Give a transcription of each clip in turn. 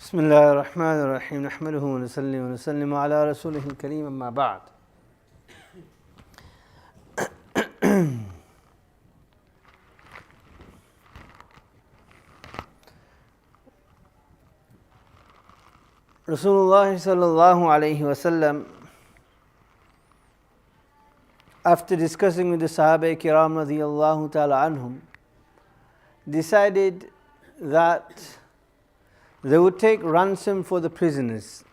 بسم الله الرحمن الرحيم نحمده ونصلي ونسلم على رسوله الكريم أما بعد. Rasulullah sallallahu alayhi wasallam, after discussing with the Sahaba Kiram radiyallahu ta'ala anhum, decided that they would take ransom for the prisoners.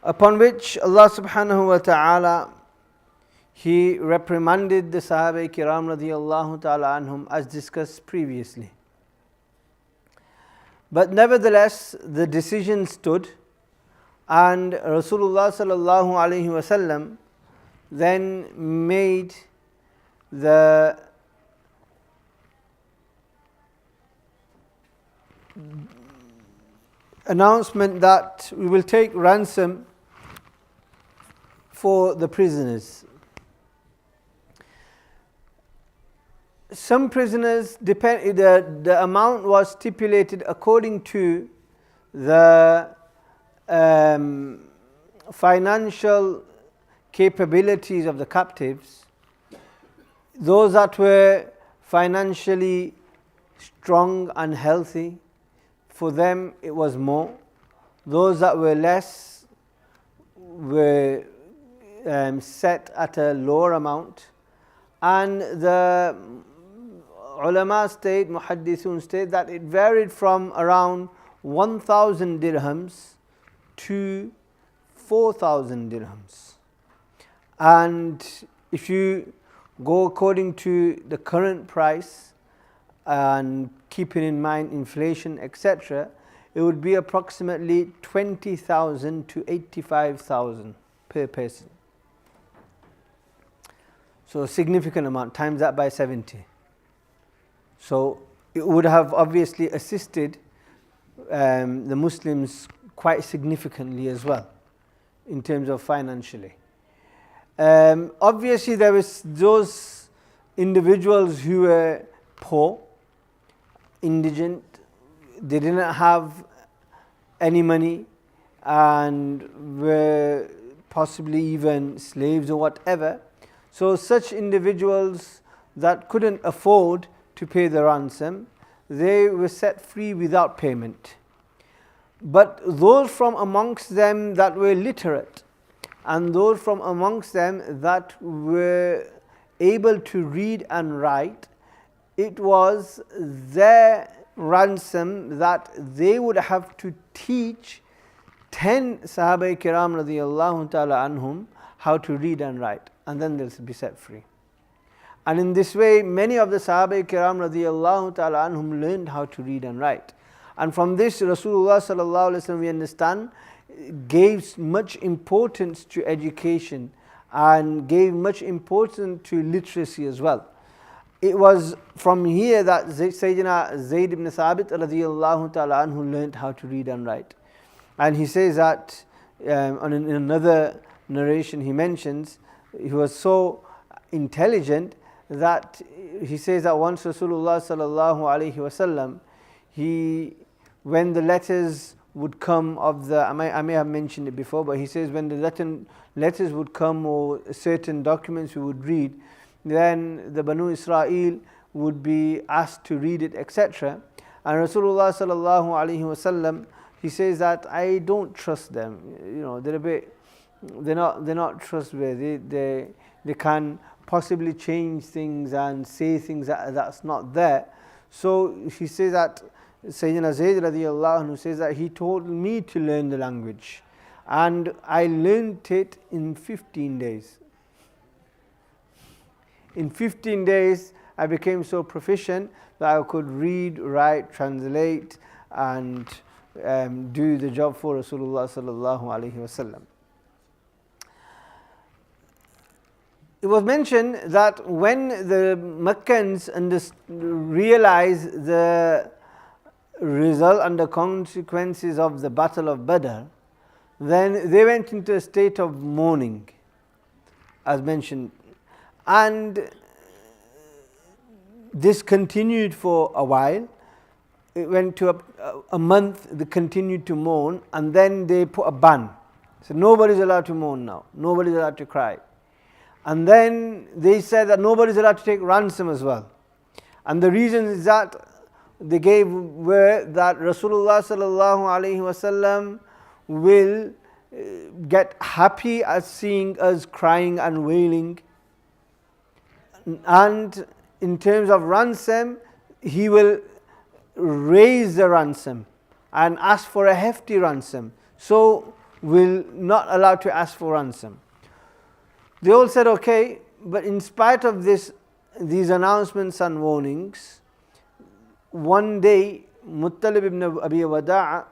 Upon which Allah subhanahu wa ta'ala, He reprimanded the Sahaba Kiram radiyallahu ta'ala anhum as discussed previously. But nevertheless, the decision stood, and Rasulullah sallallahu alayhi wasallam then made the announcement that we will take ransom for the prisoners. Some prisoners, the amount was stipulated according to the financial capabilities of the captives. Those that were financially strong and healthy, for them it was more. Those that were less were set at a lower amount. And the ulama state, muhaddithun state, that it varied from around 1,000 dirhams to 4,000 dirhams. And if you go according to the current price and keeping in mind inflation, etc., it would be approximately 20,000 to 85,000 per person. So a significant amount, times that by 70. So it would have obviously assisted the Muslims quite significantly as well, in terms of financially. Obviously there was those individuals who were poor, indigent, they didn't have any money and were possibly even slaves or whatever. So such individuals that couldn't afford to pay the ransom, they were set free without payment. But those from amongst them that were literate, and those from amongst them that were able to read and write, it was their ransom that they would have to teach 10 Sahaba Kiram radiyallahu ta'ala anhum how to read and write, and then they'll be set free. And in this way, many of the Sahaba Kiram radiyallahu ta'ala anhum learned how to read and write. And from this, Rasulullah sallallahu alayhi wa sallam, we understand, gave much importance to education and gave much importance to literacy as well. It was from here that Sayyidina Zayd ibn Thabit radiyallahu ta'ala anhu learned how to read and write. And he says that in another narration he mentions, he was so intelligent that he says that once Rasulullah sallallahu alayhi wasallam, when the letters would come of the, I may have mentioned it before, but he says when the letters would come or certain documents we would read, then the Banu Israel would be asked to read it, etc. And Rasulullah sallallahu alayhi wasallam, he says that I don't trust them. They're not trustworthy. They can possibly change things and say things that's not there. So he says that Sayyidina Zayd radiyallahu anhu says that he told me to learn the language, and I learned it in 15 days. In 15 days, I became so proficient that I could read, write, translate, and do the job for Rasulullah sallallahu alaihi wasallam. It was mentioned that when the Meccans realized the result and the consequences of the Battle of Badr, then they went into a state of mourning, as mentioned. And this continued for a while. it went to a month, they continued to mourn, and then they put a ban. So nobody's allowed to mourn now, nobody's allowed to cry. And then they said that nobody's allowed to take ransom as well. And the reason is that they gave were that Rasulullah sallallahu alaihi wasallam will get happy at seeing us crying and wailing. And in terms of ransom, he will raise the ransom and ask for a hefty ransom. So will not allow to ask for ransom. They all said okay, but in spite of these announcements and warnings, one day Muttalib ibn Abi Wada'a,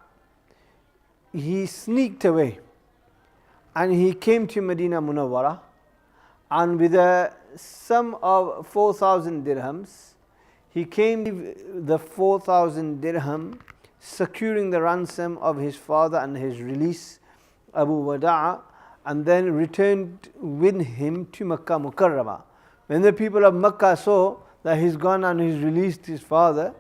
he sneaked away and he came to Medina Munawwara, and with a sum of 4,000 dirhams, he came with the 4,000 dirham, securing the ransom of his father and his release, Abu Wada'a, and then returned with him to Makkah Mukarramah. When the people of Makkah saw that he's gone and he's released his father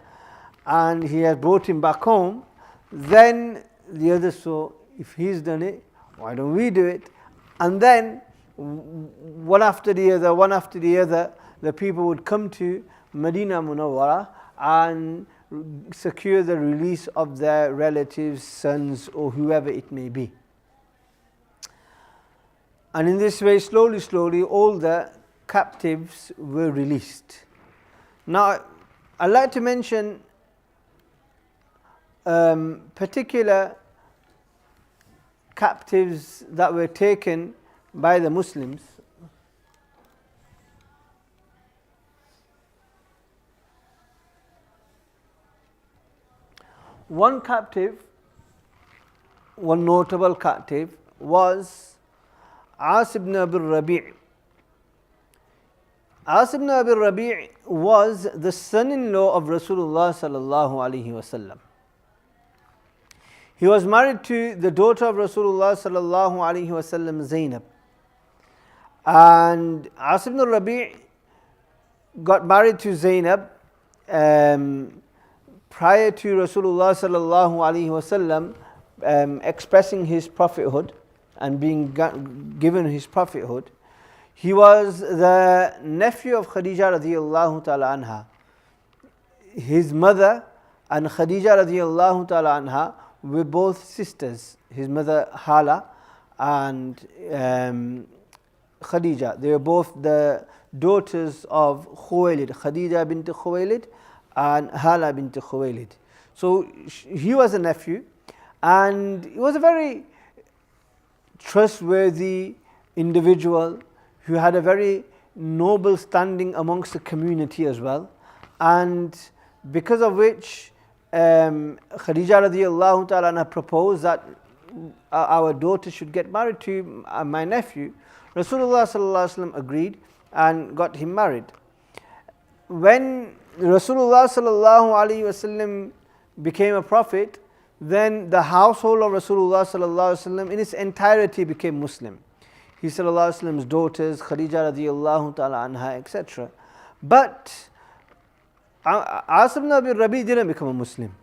and he has brought him back home, then the others saw, if he's done it, why don't we do it? And then one after the other, the people would come to Medina Munawwara and secure the release of their relatives, sons, or whoever it may be. And in this way, slowly, all the captives were released. Now, I'd like to mention particular captives that were taken by the Muslims. One notable captive was As ibn Abi Rabi'. As ibn Abi Rabi' was the son-in-law of Rasulullah sallallahu alaihi wasallam. He was married to the daughter of Rasulullah sallallahu alaihi wasallam, Zainab. And As ibn Rabi' got married to Zainab prior to Rasulullah sallallahu alaihi wasallam expressing his prophethood and being given his prophethood. He was the nephew of Khadija radiyallahu ta'ala anha. His mother and Khadija radiyallahu ta'ala anha were both sisters. His mother Hala and Khadija. They were both the daughters of Khuwaylid, Khadija bint Khuwaylid and Hala bint Khuwaylid. So he was a nephew, and he was a very trustworthy individual who had a very noble standing amongst the community as well, and because of which Khadija radiyallahu ta'ala proposed that our daughter should get married to my nephew. Rasulullah sallallahu alaihi wasallam agreed and got him married. When Rasulullah sallallahu alaihi wasallam became a prophet, then the household of Rasulullah sallallahu alaihi wasallam in its entirety became Muslim. His sallallahu alaihi wasallam's daughters, Khadija radiyallahu ta'ala anha, etc. But As ibn Abi Rabi' didn't become a Muslim.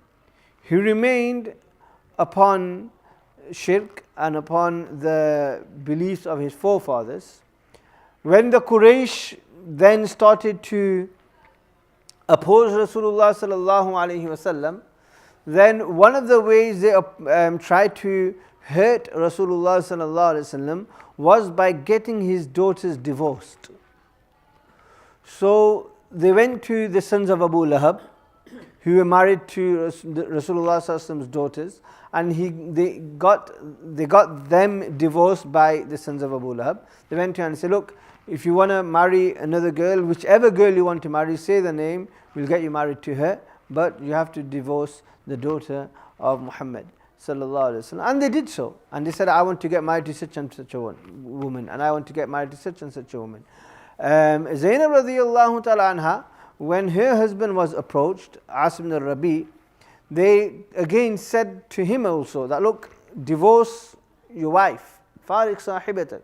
He remained upon shirk and upon the beliefs of his forefathers. When the Quraysh then started to oppose Rasulullah sallallahu alaihi wasallam, then one of the ways they tried to hurt Rasulullah sallallahu alaihi wasallam was by getting his daughters divorced. So they went to the sons of Abu Lahab, who were married to Rasulullah sallallahu alaihi wasallam's daughters, and they got them divorced by the sons of Abu Lahab. They went to him and said, look, if you want to marry another girl, whichever girl you want to marry, say the name, we'll get you married to her, but you have to divorce the daughter of Muhammad sallallahu alaihi wasallam. And they did so, and they said, I want to get married to such and such a woman, and I want to get married to such and such a woman. Zainab radiyallahu ta'ala anha, when her husband was approached, As ibn Rabi', they again said to him also that, look, divorce your wife, Farik sahibatak,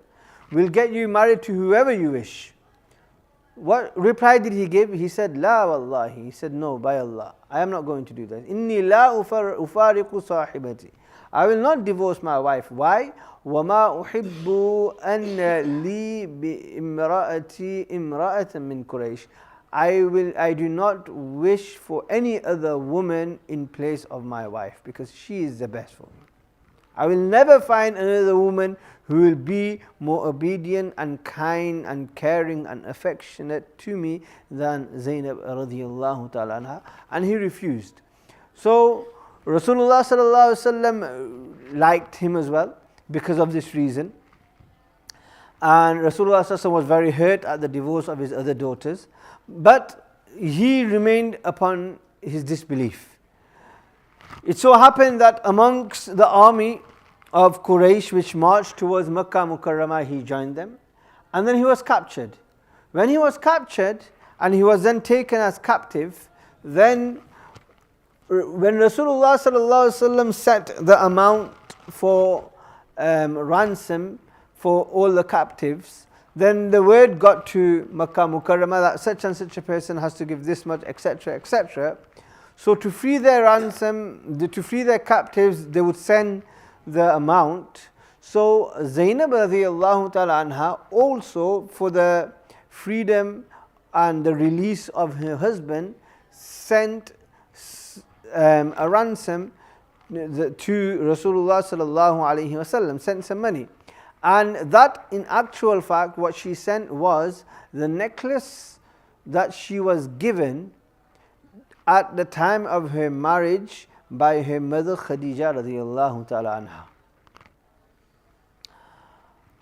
we'll get you married to whoever you wish. What reply did he give? He said, La wallahi. He said, no, by Allah, I am not going to do that. Inni la ufariqu sahibati. I will not divorce my wife. Why? وَمَا أُحِبُّ أَنَّ لِي بِإِمْرَأَتِي إِمْرَأَةً مِّن قُرَيْشٍ. I do not wish for any other woman in place of my wife, because she is the best for me. I will never find another woman who will be more obedient and kind and caring and affectionate to me than Zainab radiallahu ta'ala anha. And he refused. So Rasulullah sallallahu alaihi wasallam liked him as well because of this reason. And Rasulullah sallallahu alaihi wasallam was very hurt at the divorce of his other daughters, but he remained upon his disbelief. It so happened that amongst the army of Quraysh which marched towards Makkah Mukarramah, he joined them, and then he was captured. When he was captured and he was then taken as captive, then when Rasulullah sallallahu alaihi wasallam set the amount for ransom for all the captives, then the word got to Makkah Mukarramah that such and such a person has to give this much, etc., etc. So to free their ransom, to free their captives, they would send the amount. So Zainab radiallahu ta'ala anha also, for the freedom and the release of her husband, sent a ransom to Rasulullah sallallahu alaihi wasallam, sent some money. And that, in actual fact, what she sent was the necklace that she was given at the time of her marriage by her mother Khadija radiallahu ta'ala anha.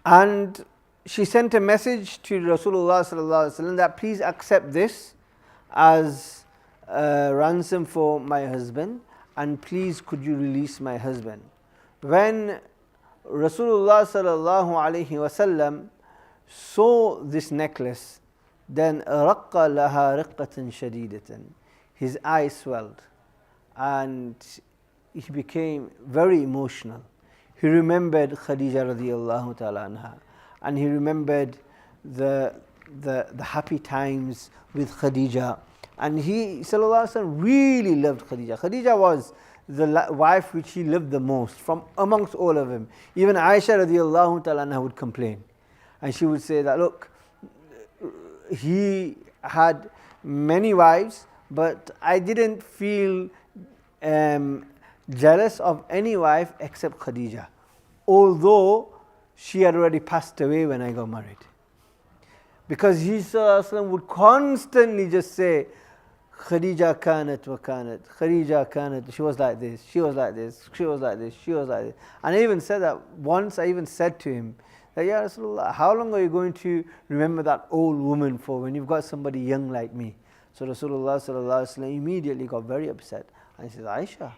And she sent a message to Rasulullah sallallahu alaihi wasallam that please accept this as a ransom for my husband, and please could you release my husband. When Rasulullah sallallahu alaihi wasallam saw this necklace, then رَقَّ لَهَا رِقَّةً شَدِيدَةً. His eyes swelled and he became very emotional. He remembered Khadija radiallahu ta'ala anha, and he remembered the happy times with Khadija. And he sallallahu alaihi wasallam really loved Khadija. Khadija was the wife which he loved the most from amongst all of them. Even Aisha radiallahu ta'ala anha would complain, and she would say that, look, he had many wives, but I didn't feel jealous of any wife except Khadija, although she had already passed away when I got married. Because he sallallahu alaihi wasallam would constantly just say, Khadija kanat wa kanat, Khadija kanat, she was like this, she was like this, she was like this, she was like this. And I even said that once, I even said to him that, Ya Rasulullah, how long are you going to remember that old woman for when you've got somebody young like me? So Rasulullah sallallahu alaihi wasallam immediately got very upset and he said, Aisha,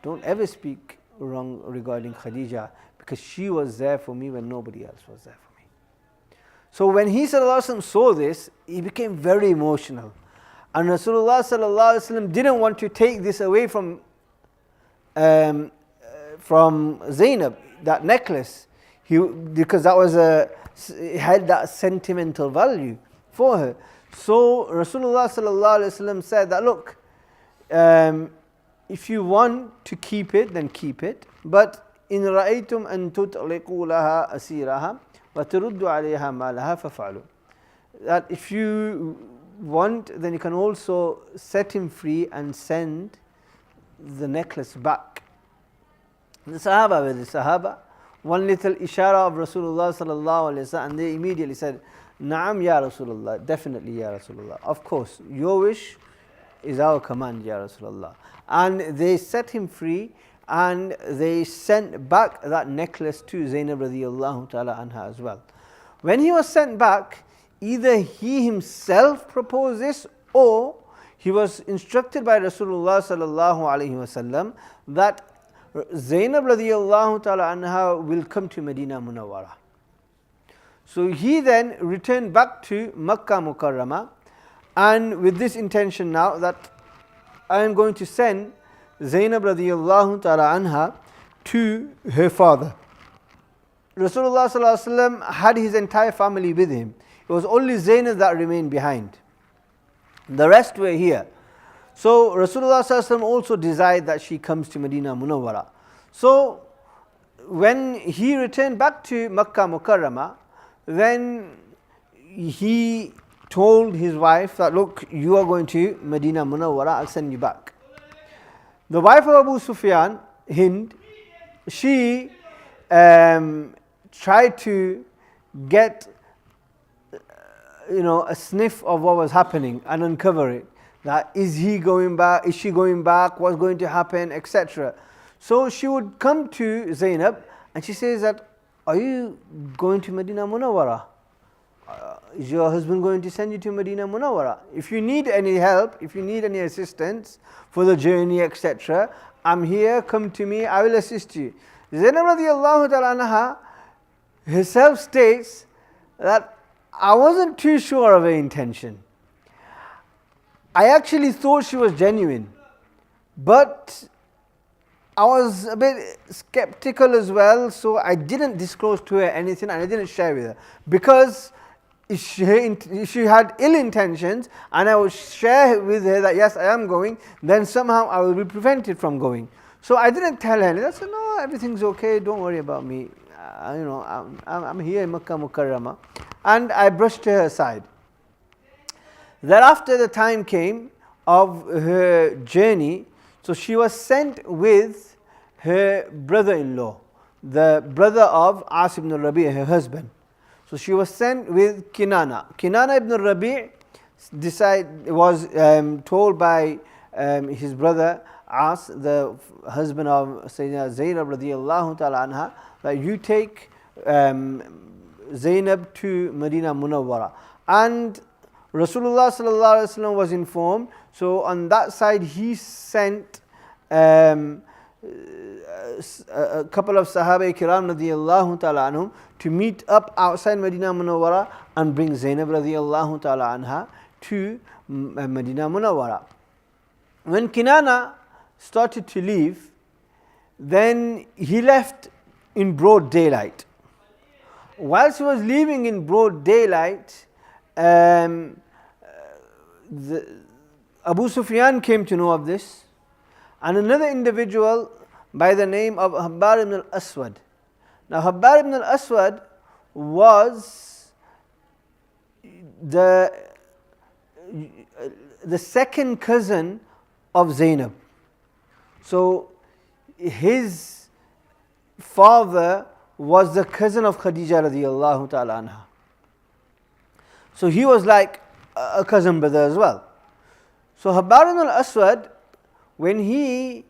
don't ever speak wrong regarding Khadija, because she was there for me when nobody else was there for me. So when he sallallahu alaihi wasallam saw this, he became very emotional. And Rasulullah sallallahu alaihi wasallam didn't want to take this away from Zainab, that necklace, because that was it had that sentimental value for her. So Rasulullah sallallahu alaihi wasallam said that, look, if you want to keep it, then keep it. But in رأيتم أن تطلقوا لها أسيرها وتردوا عليها مالها ففعلوا. That if you want, then you can also set him free and send the necklace back. The Sahaba were the Sahaba. One little ishara of Rasulullah sallallahu alaihi wasallam, and they immediately said, Naam ya Rasulullah, definitely ya Rasulullah. Of course, your wish is our command, ya Rasulullah. And they set him free, and they sent back that necklace to Zainab radiallahu ta'ala anha as well. When he was sent back, either he himself proposed this, or he was instructed by Rasulullah sallallahu alaihi wasallam that Zainab radiallahu ta'ala anha will come to Medina Munawwara. So he then returned back to Makkah Mukarramah, and with this intention now that I am going to send Zainab radiallahu ta'ala anha to her father. Rasulullah sallallahu alaihi wasallam had his entire family with him. It was only Zainab that remained behind. The rest were here. So Rasulullah sallallahu alaihi wasallam also desired that she comes to Medina Munawwara. So when he returned back to Makkah Mukarramah, then he told his wife that, look, you are going to Medina Munawwara, I'll send you back. The wife of Abu Sufyan, Hind, she tried to get a sniff of what was happening and uncover it. That is he going back, is she going back, what's going to happen, etc. So she would come to Zainab and she says that, are you going to Medina Munawwara? Is your husband going to send you to Medina Munawwara? If you need any help, if you need any assistance for the journey, etc., I'm here, come to me, I will assist you. Zainab radiallahu ta'ala anha herself states that I wasn't too sure of her intention. I actually thought she was genuine, but I was a bit skeptical as well, so I didn't disclose to her anything and I didn't share with her. Because if she had ill intentions and I would share with her that yes, I am going, then somehow I will be prevented from going. So I didn't tell her. I said, no, everything's okay, don't worry about me. I'm here in Makkah Mukarramah. And I brushed her aside. Thereafter the time came of her journey, so she was sent with her brother-in-law, the brother of As ibn Rabi', her husband. So she was sent with Kinana. Kinana ibn Rabi' was told by his brother As, the husband of Sayyidina Zainab radiallahu ta'ala anha, that you take Zainab to Medina Munawwara. And Rasulullah sallallahu alaihi wasallam was informed, so on that side he sent a couple of Sahaba Kiram radiallahu ta'ala anhum to meet up outside Medina Munawwara and bring Zainab radiallahu ta'ala anha to Medina Munawwara. When Kinana started to leave, then he left in broad daylight. Whilst he was leaving in broad daylight, Abu Sufyan came to know of this, and another individual by the name of Habbar ibn al-Aswad. Now Habbar ibn al-Aswad was the second cousin of Zainab. So his father was the cousin of Khadija radiallahu ta'ala anha. So he was like a cousin brother as well. So Habbar ibn al-Aswad, when he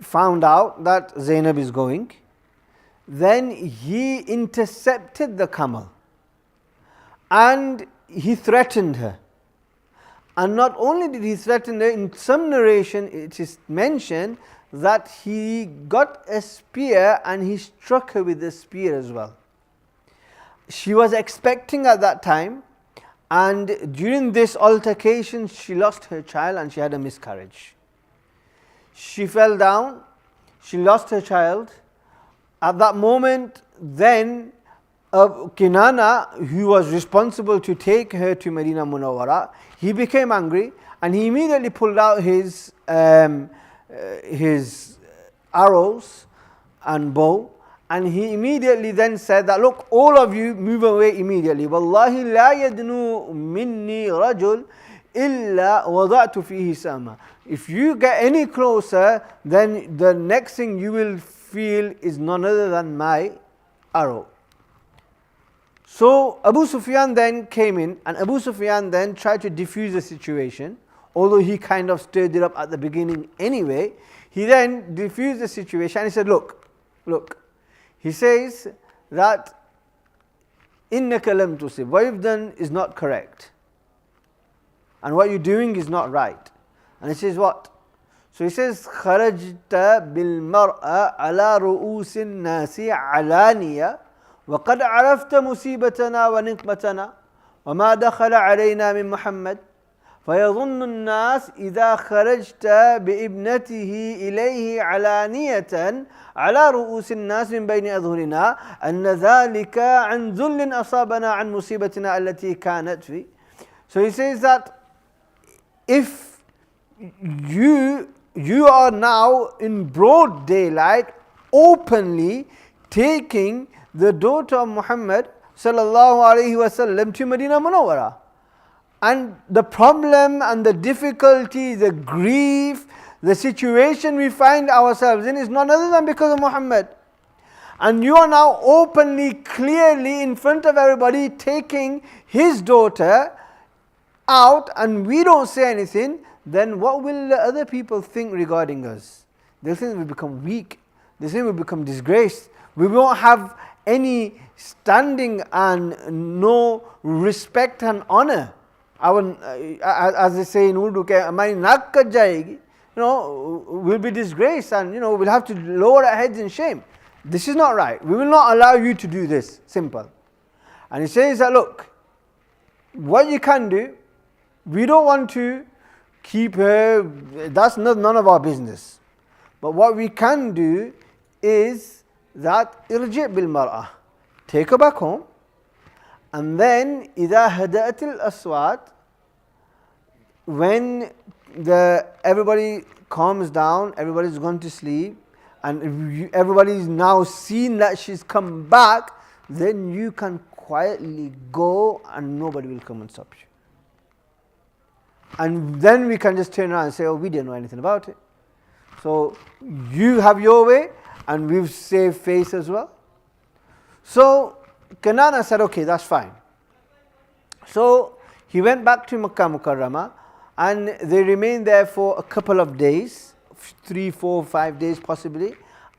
found out that Zainab is going, then he intercepted the camel and he threatened her. And not only did he threaten her, in some narration it is mentioned that he got a spear and he struck her with the spear as well. She was expecting at that time, and during this altercation she lost her child and she had a miscarriage. She fell down, she lost her child. At that moment then Kinana, who was responsible to take her to Medina Munawwara, he became angry and he immediately pulled out his arrows and bow, and he immediately then said that, look, all of you move away immediately. Wallahi la yadnu minni rajul illa wada'tu fihi sama. If you get any closer, then the next thing you will feel is none other than my arrow. So Abu Sufyan then came in, and Abu Sufyan then tried to defuse the situation, although he kind of stirred it up at the beginning anyway. He then diffused the situation and he said, look. He says that innaka lam tusib, what you've done is not correct. And what you're doing is not right. And he says what? So he says, kharajta bil mar'a ala ru'usin nasi alaniya wa qad arafta musibatana wa niqmatana wa ma dakhala alayna min Muhammad فيظن الناس إذا خرجت بابنته إليه علانية على رؤوس الناس من بين أظهرنا أن ذلك عن ذل أصابنا عن مصيبتنا التي كانت في. So he says that if you are now in broad daylight openly taking the daughter of Muhammad sallallahu alaihi wasallam to Medina Munawwara, and the problem and the difficulty, the grief, the situation we find ourselves in is none other than because of Muhammad. And you are now openly, clearly in front of everybody taking his daughter out, and we don't say anything, then what will the other people think regarding us? They'll think we become weak. They'll think we become disgraced. We won't have any standing and no respect and honor. As they say in Urdu, we'll be disgraced, and we'll have to lower our heads in shame. This is not right. We will not allow you to do this. Simple. And he says that, look, what you can do, we don't want to keep her, that's none of our business. But what we can do is that irji' bil mar'ah, take her back home, and then إذا هدأت الأصوات, when everybody calms down, everybody's gone to sleep, and everybody's now seen that she's come back, then you can quietly go and nobody will come and stop you. And then we can just turn around and say, oh, we didn't know anything about it. So you have your way, and we've saved face as well. So Kanana said, okay, that's fine. So he went back to Makkah Mukarramah, and they remained there for a couple of days, 3, 4, 5 days possibly.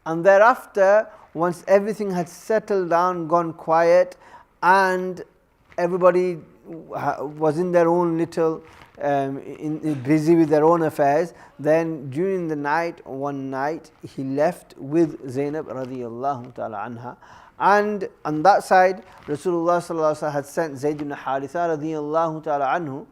And thereafter, once everything had settled down, gone quiet, and everybody was in their own little, busy with their own affairs, then during the night, one night, he left with Zainab radiyallahu ta'ala anha. And on that side, Rasulullah sallallahu alaihi wasallam had sent Zayd ibn Haritha radiyallahu ta'ala anhu.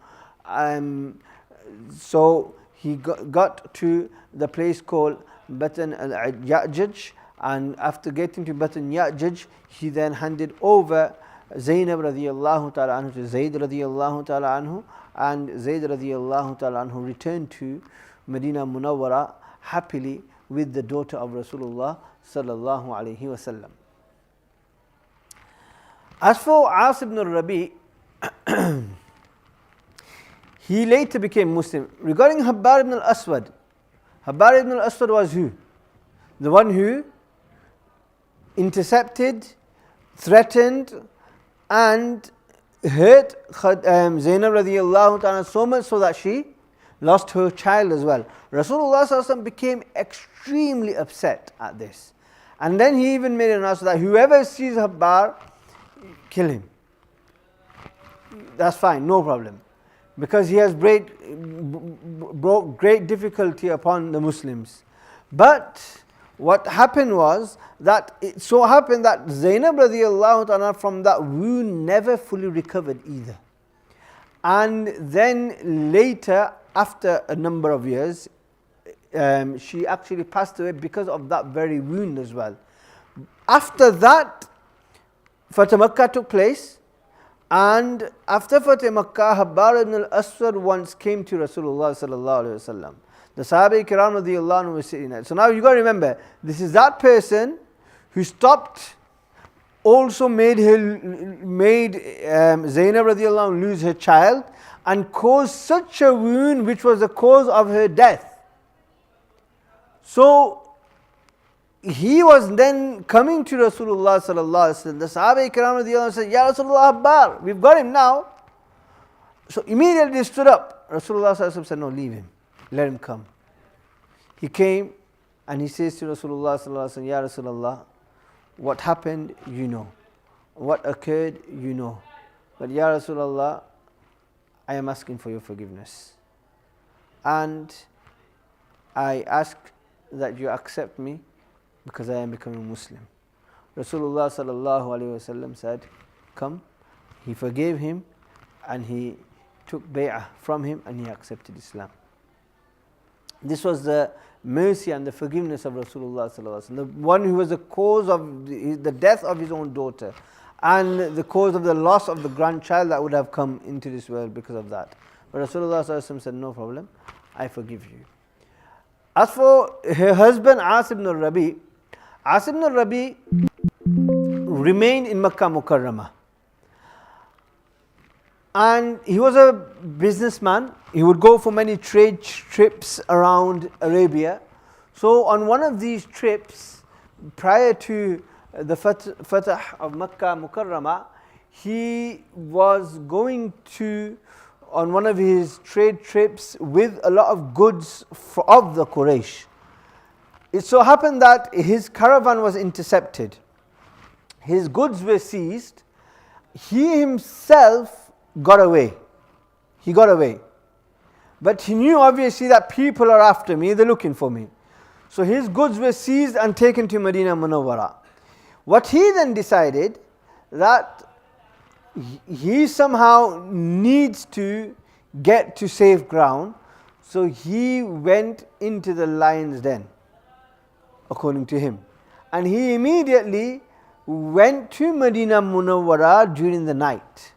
So he got to the place called Batn al-Ya'juj, and after getting to Batn Ya'juj, he then handed over Zainab radiyallahu ta'ala anhu to Zayd radiyallahu ta'ala anhu, and Zayd radiyallahu ta'ala anhu returned to Medina Munawwara happily with the daughter of Rasulullah sallallahu alaihi wasallam. As for As ibn al-Rabi', he later became Muslim. Regarding Habbar ibn al-Aswad, Habbar ibn al-Aswad was who? The one who intercepted, threatened, and hurt Zainab radiyallahu ta'ala so much so that she lost her child as well. Rasulullah sallallahu alaihi wasallam became extremely upset at this. And then he even made an announcement that whoever sees Habbar, kill him. That's fine, no problem. Because he has brought great difficulty upon the Muslims. But what happened was that it so happened that Zainab radiyallahu ta'ala from that wound never fully recovered either. And then later, after a number of years, she actually passed away because of that very wound as well. After that, Fatah Makkah took place, and after Fatah Makkah, Habbar ibn al-Aswad once came to Rasulullah sallallahu alaihi wasallam. The Sahaba Kiram radiyallahu anhu were sitting there. So now you got to remember, this is that person who stopped, also made Zainab radiyallahu anhu lose her child, and caused such a wound which was the cause of her death. So he was then coming to Rasulullah sallallahu alaihi wasallam. The Sahaba Kiram radiyallahu anhu said, Ya Rasulullah, Habbar, we've got him now. So immediately they stood up. Rasulullah sallallahu alaihi wasallam said, no, leave him. Let him come. He came and he says to Rasulullah sallallahu alaihi wasallam, Ya Rasulullah, what happened, you know. What occurred, you know. But Ya Rasulullah, I am asking for your forgiveness. And I ask that you accept me because I am becoming Muslim. Rasulullah sallallahu alaihi wasallam said, come. He forgave him, and he took bay'ah from him and he accepted Islam. This was the mercy and the forgiveness of Rasulullah sallallahu alaihi wasallam, the one who was the cause of the death of his own daughter and the cause of the loss of the grandchild that would have come into this world because of that. But Rasulullah sallallahu alaihi wasallam said, no problem, I forgive you. As for her husband As ibn al-Rabi, As ibn al-Rabi remained in Makkah Mukarramah. And he was a businessman. He would go for many trade trips around Arabia. So on one of these trips, prior to the Fatah of Makkah Mukarramah, he was going on one of his trade trips with a lot of goods of the Quraysh. It so happened that his caravan was intercepted. His goods were seized. He himself got away. He got away. But he knew obviously that people are after me, they're looking for me. So his goods were seized and taken to Medina Munawwara. What he then decided that he somehow needs to get to safe ground, so he went into the lion's den, according to him. And he immediately went to Medina Munawwara during the night.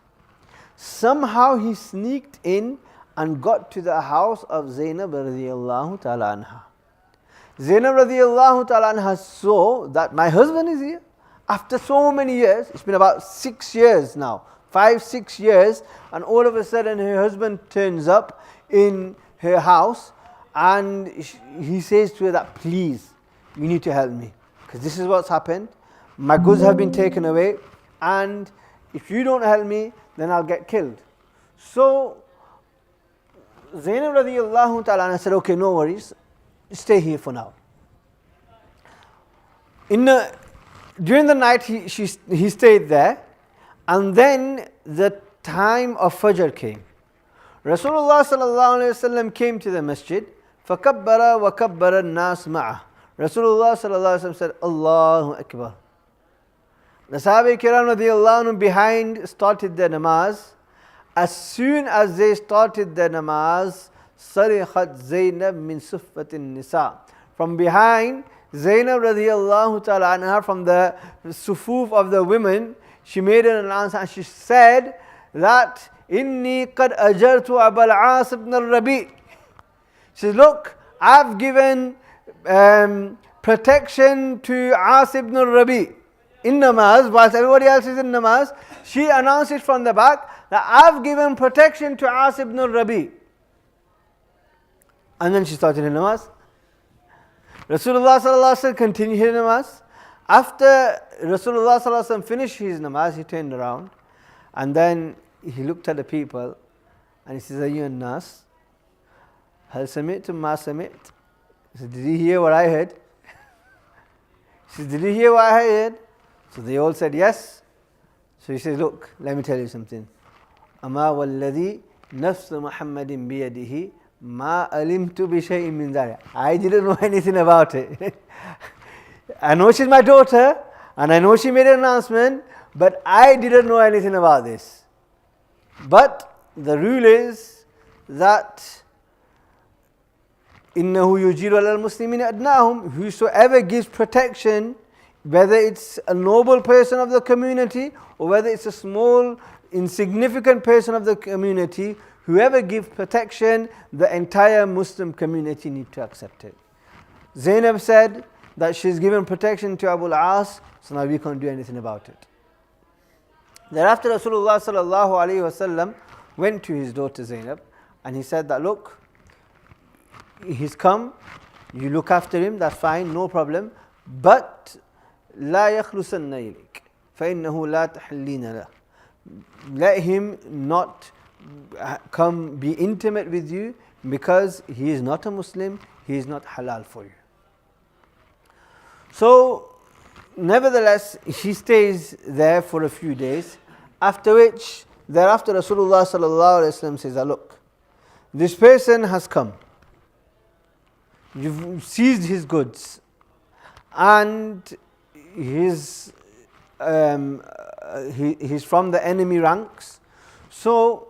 Somehow he sneaked in and got to the house of Zainab radiyallahu ta'ala anha. Zainab radiyallahu ta'ala anha saw that my husband is here. After so many years, it's been about 6 years now, 5-6 years, and all of a sudden her husband turns up in her house and he says to her that, please, you need to help me, because this is what's happened. My goods have been taken away, and if you don't help me, then I'll get killed. So Zainab radiyallahu ta'ala said, okay, no worries, stay here for now. During the night he stayed there, and then the time of Fajr came. Rasulullah sallallahu alayhi wasallam came to the masjid, فَكَبَّرَ وَكَبَّرَ النَّاسِ مَعَهُ. Rasulullah sallallahu alayhi wasallam said, Allahu Akbar. The Sahaba Kiram radiyallahu anhum behind started their namaz. As soon as they started their namaz, صَرِخَتْ زَيْنَبْ مِنْ صُفَّةِ النِّسَاءِ. From behind, Zainab radiyallahu ta'ala anha, from the sufuf of the women, she made an announcement and she said that, إِنِّي قَدْ أَجَرْتُ أَبَا الْعَاصِ ibn al-Rabi'. She says, look, I've given protection to As ibn al-Rabi' in namaz, whilst everybody else is in namaz. She announced it from the back that I've given protection to As ibn al-Rabi'. And then she started her namaz. Rasulullah sallallahu alaihi wasallam continued his namaz. After Rasulullah sallallahu alaihi wasallam finished his namaz, he turned around and then he looked at the people and he says, Ayyuhan nas, hal sami'tum ma sami't? He said, did you hear what I heard? He says, did you hear what I heard? So they all said yes. So he says, look, let me tell you something. Ama walladhi nafsu Muhammadin biyadihi ma alimtu bi shay'in min dhalik. I didn't know anything about it. I know she's my daughter and I know she made an announcement, but I didn't know anything about this. But the rule is that إِنَّهُ يُجِيرُ عَلَى الْمُسْلِمِينَ أَدْنَاهُمْ. Whosoever gives protection, whether it's a noble person of the community or whether it's a small, insignificant person of the community, whoever gives protection, the entire Muslim community need to accept it. Zainab said that she's given protection to Abu al-As, so now we can't do anything about it. Thereafter Rasulullah sallallahu alaihi wasallam went to his daughter Zainab and he said that, look, he's come, you look after him, that's fine, no problem, but لا يخلصن إليك فإنه لا تحلين له. Let him not come be intimate with you because he is not a Muslim, he is not halal for you. So nevertheless he stays there for a few days, after which thereafter Rasulullah sallallahu alaihi wasallam says, look, this person has come, you've seized his goods and he's from the enemy ranks, so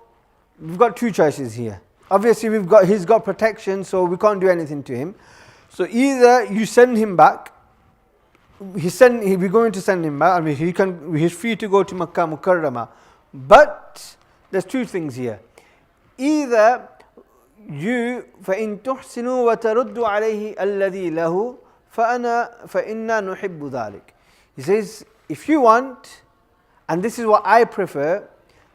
we've got two choices here. Obviously, he's got protection, so we can't do anything to him. So either you send him back. We're going to send him back. I mean, he's free to go to Makkah Mukarramah. But there's two things here. Either you فَإِن تُحْسِنُوا وَتَرُدُّوا عَلَيْهِ الَّذِي لَهُ فَإِنَّا نُحِبُّ ذَلِكَ. He says, if you want, and this is what I prefer,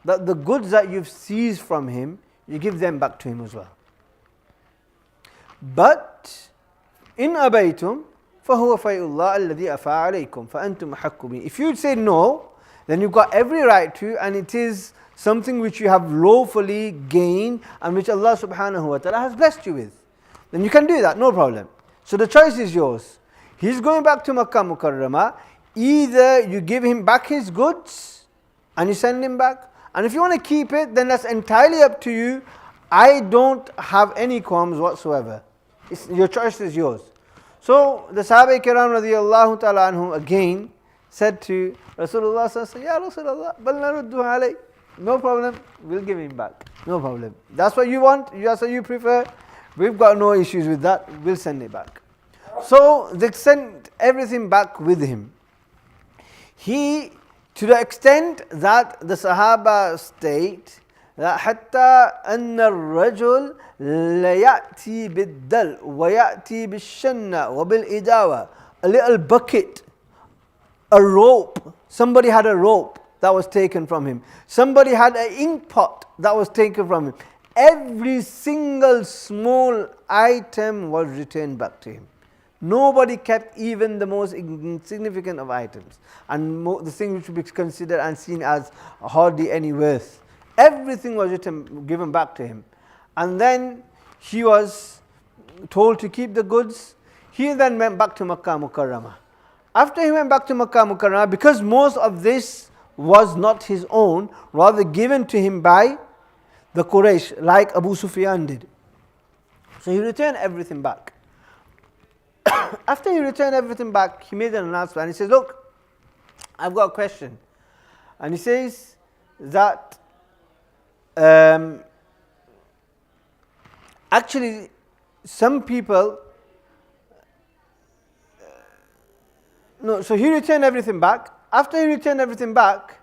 that the goods that you've seized from him, you give them back to him as well. But in أَبَيْتُمْ فَهُوَ فَيْءُ اللَّهِ الَّذِي أَفَاءَ عَلَيْكُمْ فَأَنْتُمْ أَحَقُّ بِهِ. If you say no, then you've got every right to, and it is something which you have lawfully gained and which Allah subhanahu wa ta'ala has blessed you with. Then you can do that, no problem. So the choice is yours. He's going back to Makkah Mukarramah. Either you give him back his goods and you send him back. And if you want to keep it, then that's entirely up to you. I don't have any qualms whatsoever. Your choice is yours. So the Sahaba Kiram radiyallahu ta'ala anhum again said to Rasulullah sallallahu alaihi wasallam, Ya Rasulullah, bal naruddu alayh. No problem, we'll give him back. No problem. That's what you want, that's what you prefer. We've got no issues with that, we'll send it back. So they sent everything back with him. He, to the extent that the Sahaba state that حتى أن الرجل ليأتي بالدل ويأتي بالشنة وبالإداوة, a little bucket, a rope. Somebody had a rope that was taken from him. Somebody had an ink pot that was taken from him. Every single small item was returned back to him. Nobody kept even the most insignificant of items, and the thing which would be considered and seen as hardly any worth. Everything was given back to him. And then he was told to keep the goods. He then went back to Makkah Mukarramah. After he went back to Makkah Mukarramah, because most of this was not his own, rather given to him by the Quraysh, like Abu Sufyan did. So he returned everything back. After he returned everything back, he made an announcement and he says, look, I've got a question. And he says that actually some people, so he returned everything back. After he returned everything back,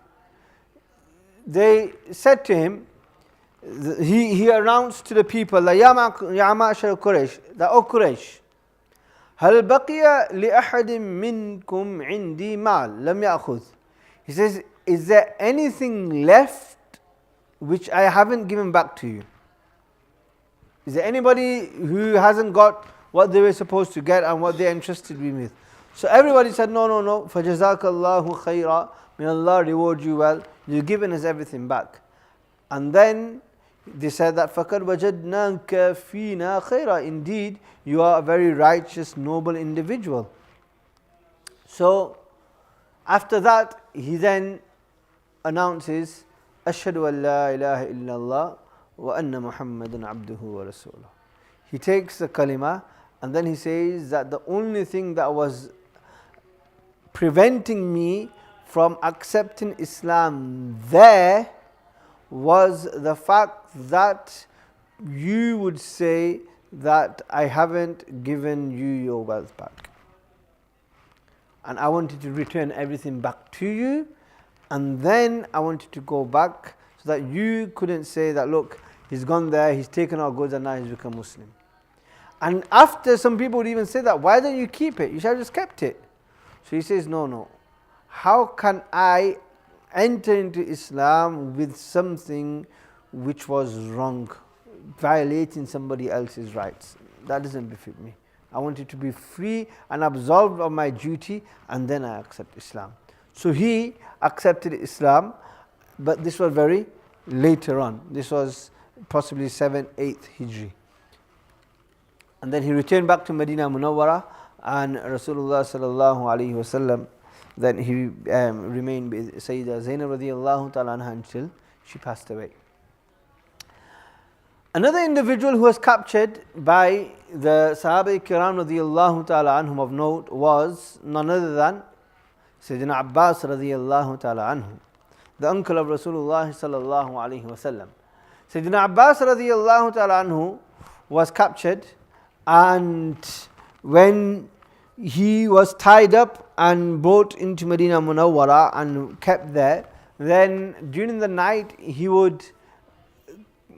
they said to him, he announced to the people, Ya ma'ashar Quraysh, that, O Quraysh, هل بقي لأحد منكم عندي مال لم يأخذ. He says, is there anything left which I haven't given back to you? Is there anybody who hasn't got what they were supposed to get and what they're entrusted with? So everybody said, no. فَجَزَاكَ اللَّهُ خَيْرًا. May Allah reward you well. You've given us everything back. And then they said that فَقَدْ وَجَدْنَاكَ فِينَا خَيْرًا. Indeed, you are a very righteous, noble individual. So after that, he then announces, أشهد أن لا إله إلا الله وأن محمدا عبده ورسوله. He takes the kalima and then he says that the only thing that was preventing me from accepting Islam there was the fact that you would say that I haven't given you your wealth back. And I wanted to return everything back to you, and then I wanted to go back so that you couldn't say that, look, he's gone there, he's taken our goods and now he's become Muslim. And after, some people would even say that, why don't you keep it? You should have just kept it. So he says, no. How can I enter into Islam with something which was wrong, violating somebody else's rights? That doesn't befit me. I wanted to be free and absolved of my duty, and then I accept Islam. So he accepted Islam, but this was very later on. This was possibly 7th, 8th Hijri. And then he returned back to Medina Munawwara, and Rasulullah sallallahu alaihi wasallam, then he remained with Sayyidah Zainab radiyallahu ta'ala anha until she passed away. Another individual who was captured by the Sahaba Kiram radiyallahu ta'ala anhum of note was none other than Sayyidina Abbas radiyallahu ta'ala anhu, the uncle of Rasulullah sallallahu alaihi wasallam. Sayyidina Abbas radiallahu ta'ala anhu was captured, and when he was tied up and brought into Medina Munawwara and kept there, then during the night he would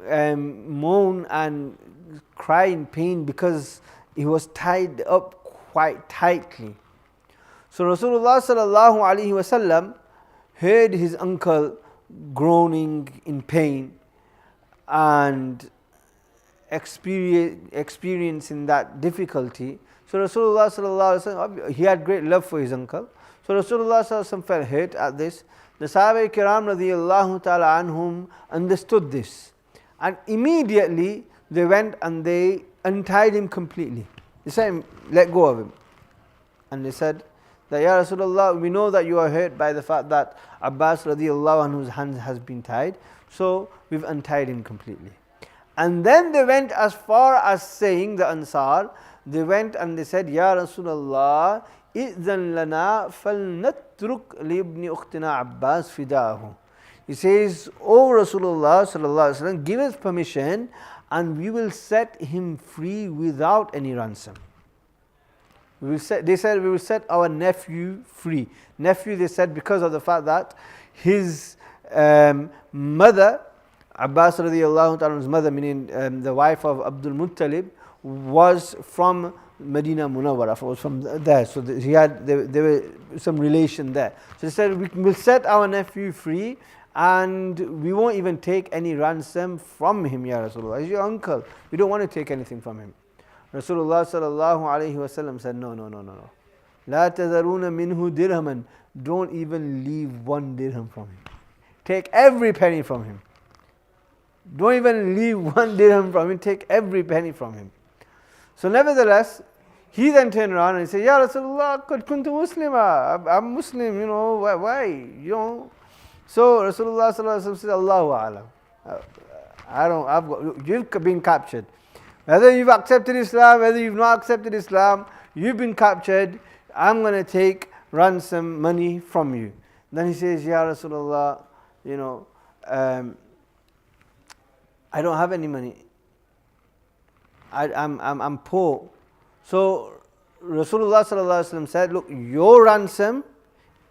moan and cry in pain because he was tied up quite tightly. So Rasulullah sallallahu alaihi wasallam heard his uncle groaning in pain and experiencing that difficulty. So Rasulullah sallallahu alaihi wasallam, he had great love for his uncle. So Rasulullah sallallahu alaihi wasallam felt hurt at this. The Sahaba Kiram radiyallahu ta'ala anhum understood this, and immediately they went and they untied him completely. They said, let go of him. And they said that, Ya Rasulullah, we know that you are hurt by the fact that Abbas radiallahu anhu's hands has been tied, so we've untied him completely. And then they went as far as saying, the Ansar, they went and they said, Ya Rasulullah, إِذْنَ لَنَا فَلْنَتْرُكْ لِابْنِ أُخْتِنَا Abbas فِدَاهُ. He says, O Rasulullah sallallahu alaihi wasallam, give us permission and we will set him free without any ransom. They said, we will set our nephew free. Nephew, they said, because of the fact that his mother, Abbas radiallahu ta'ala's mother, meaning the wife of Abdul Muttalib, was from Medina Munawwara, was from there. So there were some relation there. So they said, we will set our nephew free and we won't even take any ransom from him, Ya Rasulullah. He's your uncle. We don't want to take anything from him. Rasulullah sallallahu alayhi wa sallam said, no. La tazaruna minhu dirhaman. Don't even leave one dirham from him. Take every penny from him. Don't even leave one dirham from him. Take every penny from him. So nevertheless, he then turned around and said, Ya Rasulullah, qad kuntu muslima. I'm Muslim, why? So Rasulullah sallallahu alaihi wasallam said, Allahu a'lam. You've been captured. Whether you've accepted Islam, whether you've not accepted Islam, you've been captured. I'm going to take ransom money from you. Then he says, Ya Rasulullah, I don't have any money. I'm poor. So Rasulullah sallallahu alaihi wasallam said, look, your ransom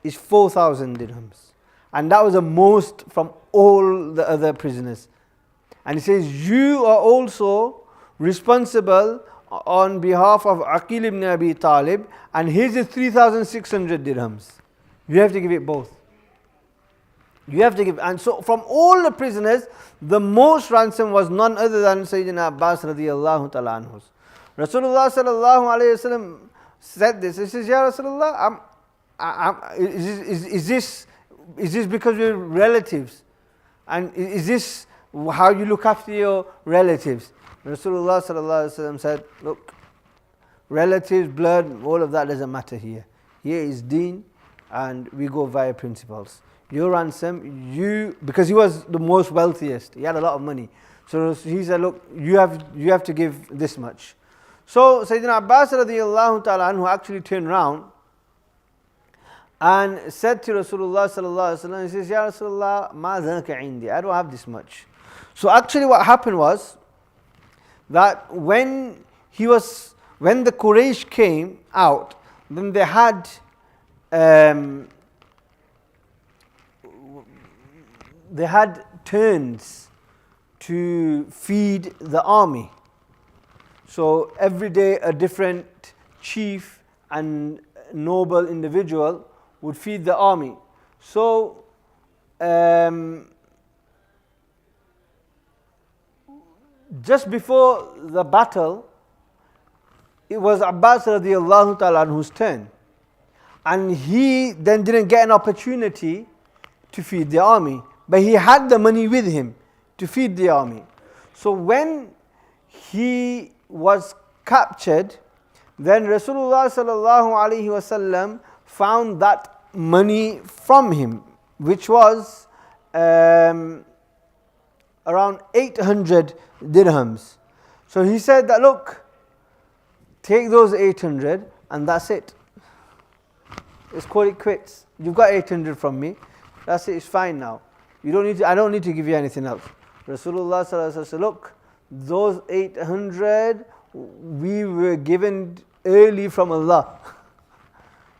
is 4,000 dirhams. And that was the most from all the other prisoners. And he says, you are also responsible on behalf of Aqil ibn Abi Talib, and his is 3,600 dirhams. You have to give it both. You have to give. And so from all the prisoners, the most ransom was none other than Sayyidina Abbas radiyallahu ta'ala anhus. Rasulullah sallallahu alayhi wa sallam said this. He says, Ya Rasulullah, is this because we're relatives? And is this how you look after your relatives? Rasulullah sallallahu alaihi wasallam said, look, relatives, blood, all of that doesn't matter here. Here is deen, and we go via principles. Your ransom, because he was the most wealthiest, he had a lot of money. So he said, look, you have to give this much. So Sayyidina Abbas radiallahu ta'ala anhu actually turned around and said to Rasulullah sallallahu alaihi wasallam, he says, Ya Rasulullah, ma dhaka indi, I don't have this much. So actually what happened was that when the Quraysh came out, then they had turns to feed the army. So every day a different chief and noble individual would feed the army. So just before the battle, it was Abbas radiallahu ta'ala anhu's turn. And he then didn't get an opportunity to feed the army. But he had the money with him to feed the army. So when he was captured, then Rasulullah sallallahu alaihi wasallam found that money from him, which was around 800 dirhams. So he said that, look, take those 800 and that's it. Let's call it quits. You've got 800 from me. That's it, it's fine now. I don't need to give you anything else. Rasulullah sallallahu alaihi wasallam said, look, those 800 we were given early from Allah.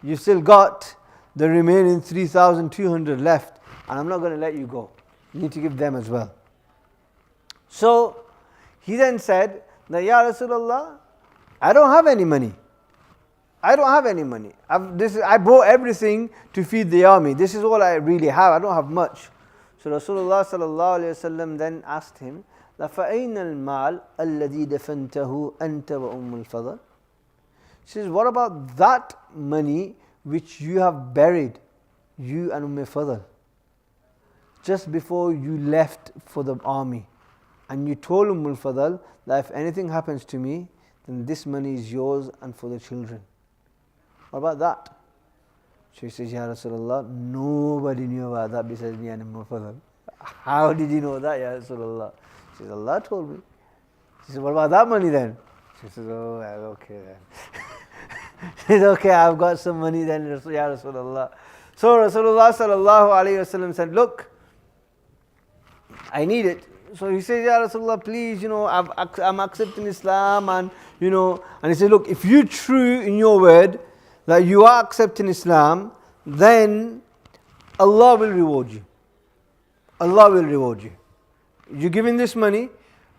You still got the remaining 3,200 left, and I'm not going to let you go. You need to give them as well. So he then said that, Ya Rasulullah, I don't have any money. I don't have any money. I bought everything to feed the army. This is all I really have. I don't have much. So Rasulullah sallallahu alayhi wasallam then asked him, فَأَيْنَ الْمَالِ الَّذِي دَفَنْتَهُ أَنْتَ وَأُمُّ الْفَضْلِ. He says, what about that money which you have buried, you and Fadl, just before you left for the army? And you told Fadl that if anything happens to me, then this money is yours and for the children. What about that? So he says, Ya Rasulullah, nobody knew about that besides me and Fadl. How did you know that, Ya Rasulullah? He says, Allah told me. He says, what about that money then? She says, oh, well, okay then. He says, okay, I've got some money then, Ya Rasulullah. So Rasulullah sallallahu alayhi wasallam said, look, I need it. So he says, Ya Rasulullah, please, I'm accepting Islam, and and he said, look, if you're true in your word that you are accepting Islam, then Allah will reward you. Allah will reward you. You're giving this money,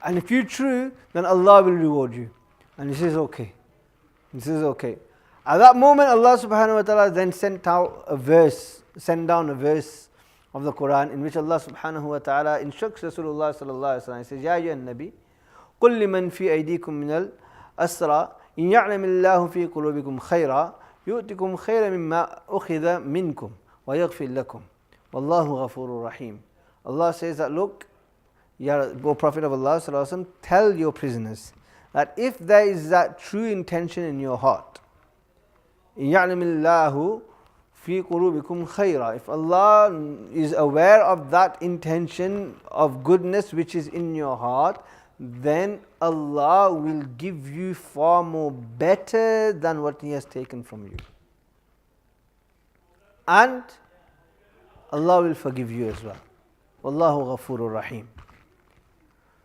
and if you're true, then Allah will reward you. And he says, okay. He says, okay. At that moment, Allah subhanahu wa ta'ala then sent down a verse of the Quran in which Allah subhanahu wa ta'ala instructs Rasulullah sallallahu alayhi wa sallam. He says, Ya ayyuhan nabi, قُلْ لِمَنْ فِي أَيْدِيكُم مِّنَ الْأَسْرَى إِنْ يَعْلَمِ اللَّهُ فِي قُلُوبِكُمْ خَيْرًا يُؤْتِكُمْ خَيْرًا مِمَّا أُخِذَ مِنْكُمْ وَيَغْفِرْ لَكُمْ وَاللَّهُ غَفُورٌ رَحِيمٌ. Allah says that, look, O Prophet of Allah sallallahu alayhi wa sallam, tell your prisoners that if there is that true intention in your heart, إِنْ يَعْلَمِ اللَّهُ فِي قُلُوبِكُمْ خَيْرًا, if Allah is aware of that intention of goodness which is in your heart, then Allah will give you far more better than what He has taken from you. And Allah will forgive you as well. Wallahu ghafurur rahim.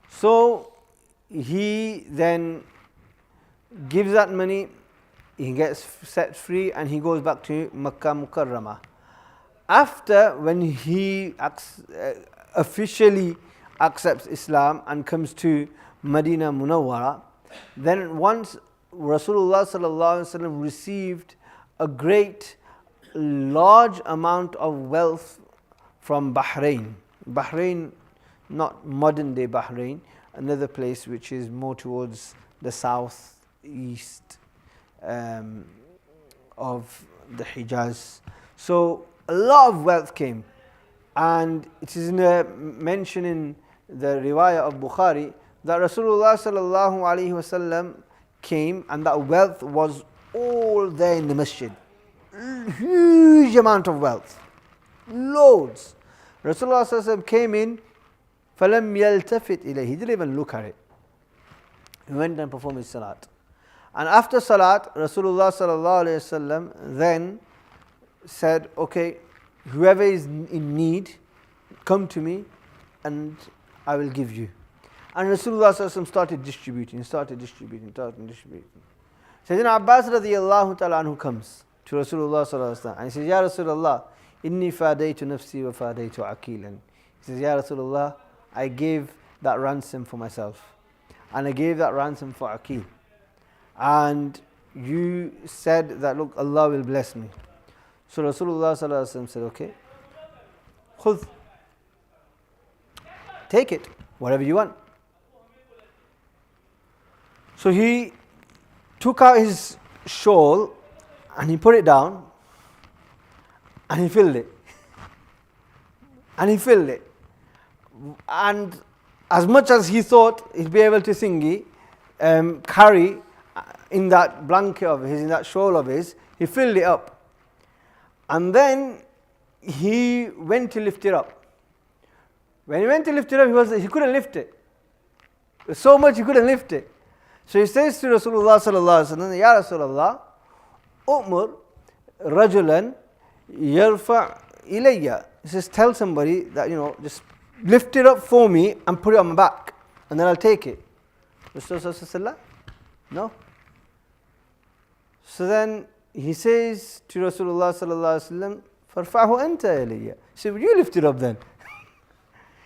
So he then gives that money, he gets set free, and he goes back to Makkah Mukarramah. After, when he officially accepts Islam and comes to Medina Munawwara, then once Rasulullah sallallahu alaihi wasallam received a large amount of wealth from Bahrain. Bahrain, not modern day Bahrain, another place which is more towards the southeast of the Hijaz. So a lot of wealth came, and it is mentioned in the riwayah of Bukhari that Rasulullah sallallahu alaihi wasallam came, and that wealth was all there in the masjid. Huge amount of wealth, loads. Rasulullah sallallahu alaihi wasallam came in, فَلَمْ يَلْتَفِتْ إِلَيْهِ, he didn't even look at it. He went and performed his salat. And after salat, Rasulullah sallallahu alaihi wasallam then said, okay, whoever is in need, come to me and I will give you. And Rasulullah sallallahu alaihi wasallam started distributing. Sayyidina Abbas radiyallahu ta'ala anhu comes to Rasulullah sallallahu alaihi wasallam and he says, Ya Rasulullah, inni fadaytu nafsi wa fadaytu aqilan. He says, Ya Rasulullah, I gave that ransom for myself, and I gave that ransom for Aqil. And you said that, look, Allah will bless me. So Rasulullah sallallahu alaihi wasallam said, okay, khudh, take it, whatever you want. So he took out his shawl and he put it down and he filled it. And as much as he thought he'd be able to carry in that blanket of his, in that shawl of his, he filled it up. And then he went to lift it up. When he went to lift it up, he couldn't lift it. So much he couldn't lift it. So he says to Rasulullah sallallahu alaihi wasallam, Ya Rasulullah, Umar rajulan yarfa ilayya. He says, tell somebody that, just lift it up for me and put it on my back, and then I'll take it. Rasulullah said, no. So then he says to Rasulullah sallallahu alaihi wasallam, "Farfahu anta ilayya." He said, "Will you lift it up then?"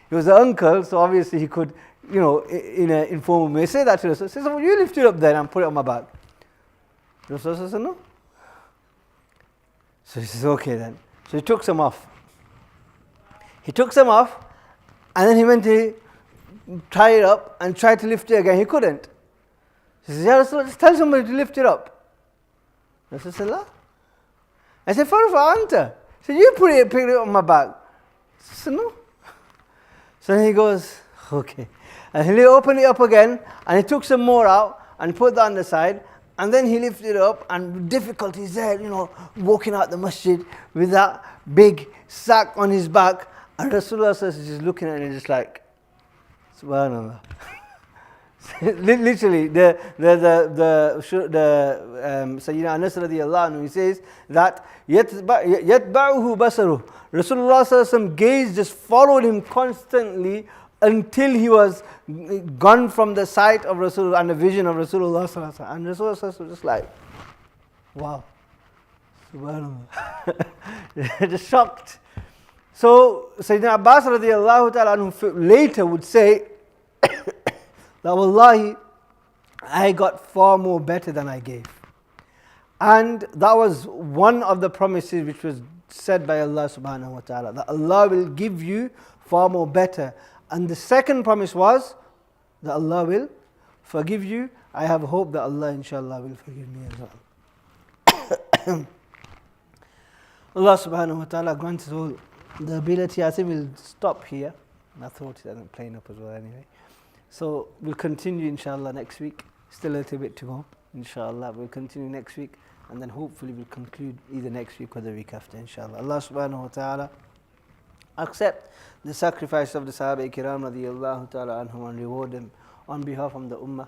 He was the uncle, so obviously he could, in an informal way say that to Rasulullah. He says, "Will you lift it up then and put it on my back?" Rasulullah said, "No." So he says, "Okay then." So he took some off. And then he went to tie it up and tried to lift it again. He couldn't. He says, "Ya Rasulullah, just tell somebody to lift it up." Rasulullah. I said, "Farfa anta." He said, "You pick it up on my back." I said, "No." So then he goes, "Okay." And he opened it up again, and he took some more out and put that on the side. And then he lifted it up, and with difficulties there, walking out the masjid with that big sack on his back. And Rasulullah says, he's just looking at it, just like, Subhanallah. Literally, the Sayyidina Anas radiyallahu anhu, he says that yatba'uhu basaruh. Rasulullah sallallahu alaihi wasallam gaze just followed him constantly until he was gone from the sight of Rasulullah and the vision of Rasulullah sallallahu alaihi wasallam. And Rasulullah sallallahu alaihi wasallam was just like, wow, Subhanallah, just shocked. So Sayyidina Abbas radiyallahu ta'ala anhu later would say that wallahi, I got far more better than I gave. And that was one of the promises which was said by Allah subhanahu wa ta'ala, that Allah will give you far more better. And the second promise was that Allah will forgive you. I have hope that Allah inshallah will forgive me as well. Allah subhanahu wa ta'ala grants us all the ability. I think we'll stop here. My thought isn't playing up as well anyway. So we'll continue inshallah next week. Still a little bit to go. Inshallah we'll continue next week, and then hopefully we'll conclude either next week or the week after inshallah. Allah subhanahu wa ta'ala accept the sacrifice of the Sahaba Kiram radiyallahu ta'ala anhum and reward them on behalf of the Ummah.